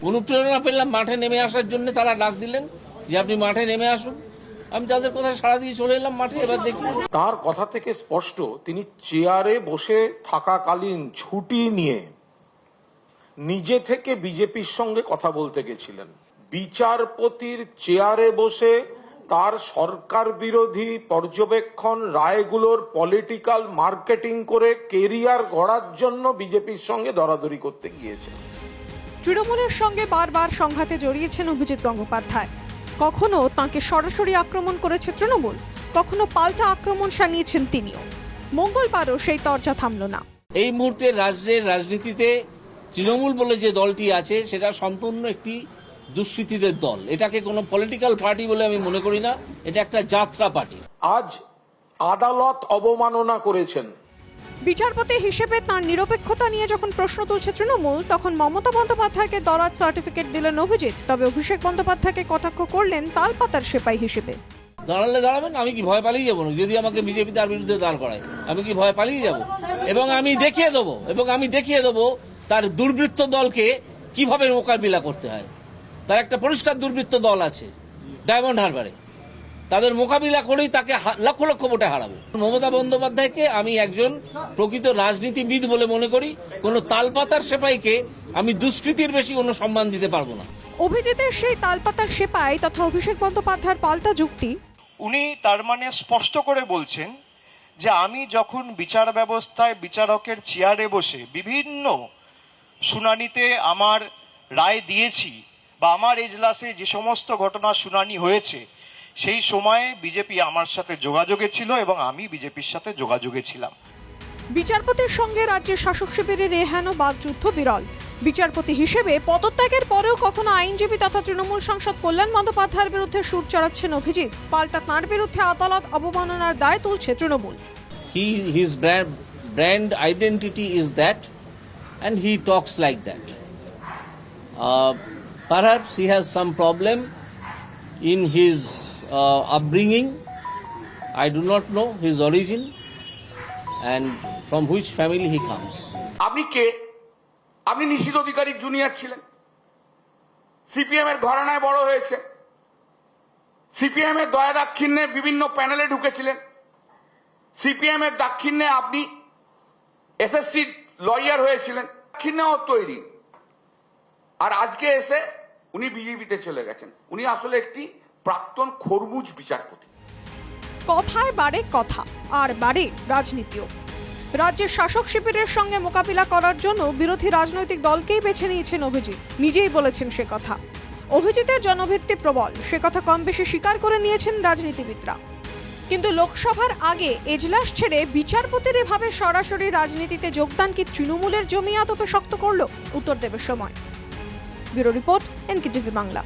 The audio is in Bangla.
অনুপ্রেরণা পেলাম মাঠে নেমে আসার জন্য, তারা ডাক দিলেন যে আপনি মাঠে নেমে আসুন। আমি তাদের কথা সাড়া দিয়ে চলে এলাম মাঠে। এবার দেখি। তার কথা থেকে স্পষ্ট তিনি চেয়ারে বসে থাকাকালীন ছুটি নিয়ে নিজে থেকে বিজেপির সঙ্গে কথা বলতে গেছিলেন। বিচারপতির চেয়ারে বসে তার সরকার বিরোধী পর্যবেক্ষণ রায়গুলোর পলিটিক্যাল মার্কেটিং করে কেরিয়ার গড়ার জন্য বিজেপির সঙ্গে দরাদরি করতে গিয়েছেন। তৃণমূলের সঙ্গে বারবার সংঘাতে জড়িয়েছেন অভিজিৎ গঙ্গোপাধ্যায়। কখনো তাঁকে সরাসরি আক্রমণ করেছে তৃণমূল, কখনো পাল্টা আক্রমণ শানিয়েছেন তিনিও। মঙ্গলবারও সেই তরজা থামল না। এই মুহূর্তে রাজ্যের রাজনীতিতে তৃণমূল বলে যে দলটি আছে সেটা সম্পূর্ণ একটি দুষ্কৃতীদের দল। এটাকে কোনো পলিটিক্যাল পার্টি বলে আমি মনে করি না, এটা একটা যাত্রা পার্টি। আজ আদালত অবমাননা করেছেন। বিচারপতি হিসেবে তাঁর নিরপেক্ষতা নিয়ে যখন প্রশ্ন তুলছে তৃণমূল, তখন মমতা বন্দ্যোপাধ্যায়কে দরাজ সার্টিফিকেট দিলেন অভিজিৎ। তবে অভিষেক বন্দ্যোপাধ্যায়কে কটাক্ষ করলেন তালপাতার সেপাই হিসেবে। দাঁড়ালে দাঁড়াবেন, আমি কি ভয় পালিয়ে যাবো না? যদি আমাকে বিজেপি তার বিরুদ্ধে দাঁড় করায়, আমি কি ভয় পালিয়ে যাব? এবং আমি দেখিয়ে দেবো তার দুর্বৃত্ত দলকে কিভাবে মোকাবিলা করতে হয়। তার একটা পরিষ্কার দুর্বৃত্ত দল আছে ডায়মন্ড হারবারে, তাদের মোকাবিলা করেই তাকে লক্ষ লক্ষ ভোটে হারাবে। মমতা বন্দ্যোপাধ্যায়কে আমি একজন প্রকৃত রাজনীতিবিদ বলে মনে করি। কোন তালপাতার সেপাইকে আমি দুষ্কৃতির বেশি কোনো সম্মান দিতে পারবো না। অভিজিতের সেই তালপাতার সেপাই তথা অভিষেক বন্দ্যোপাধ্যায়ের পাল্টা যুক্তি। উনি তার মানে স্পষ্ট করে বলছেন যে আমি যখন বিচার ব্যবস্থায় বিচারকের চেয়ারে বসে বিভিন্ন শুনানিতে আমার রায় দিয়েছি বা আমার এজলাসে যে সমস্ত ঘটনার শুনানি হয়েছে সেই সময়ে বিজেপি আমার সাথে যোগাযোগে ছিল এবং আমি বিজেপির সাথে যোগাযোগে ছিলাম। বিচারপতির সঙ্গে রাজ্যের শাসক শিবিরের এহেন বাকযুদ্ধ বিরল। বিচারপতি হিসেবে পদত্যাগের পরেও কখনো আইনজীবী তথা তৃণমূল সাংসদ কল্যাণ বন্দ্যোপাধ্যায়ের বিরুদ্ধে সুর চড়াচ্ছেন অভিজিৎ। পাল্টা তাঁর বিরুদ্ধে আদালত অবমাননার দায় তুলছে Trinamool. His brand identity is that, and he talks like that. Perhaps he has some problem in his upbringing. I do not know his origin and from which family he comes. আপনি কে? আপনি নিশীথ অধিকারীর জুনিয়র ছিলেন, সিপিএম এর ঘরানায় বড় হয়েছে, সিপিএম এর দয়া দাক্ষিণ্যে বিভিন্ন প্যানেলে ঢুকেছিলেন, সিপিএম এর দাক্ষিণ্যে আপনি এসএসসি লয়ার হয়েছিলেন, দাক্ষিণ্যেও তৈরি। আর আজকে এসে উনি বিজেপিতে চলে গেছেন। উনি আসলে একটি প্রাক্তন খরমুজ বিচারপতি। কথায় বাড়ে কথা, আর বাড়ে রাজনীতিও। রাজ্যের শাসক শিবিরের সঙ্গে মোকাবিলা করার জন্য বিরোধী রাজনৈতিক দলকেই বেছে নিয়েছেন অভিজিৎ। নিজেই বলেছেন সে কথা। অভিজিতের জনভিত্তি প্রবল, সে কথা কম বেশি স্বীকার করে নিয়েছেন রাজনীতিবিদরা। কিন্তু লোকসভার আগে এজলাস ছেড়ে বিচারপতির এভাবে সরাসরি রাজনীতিতে যোগদান কি তৃণমূলের জমি আদপে শক্ত করল? উত্তর দেবে সময়। Bureau report, NKTV Bangla.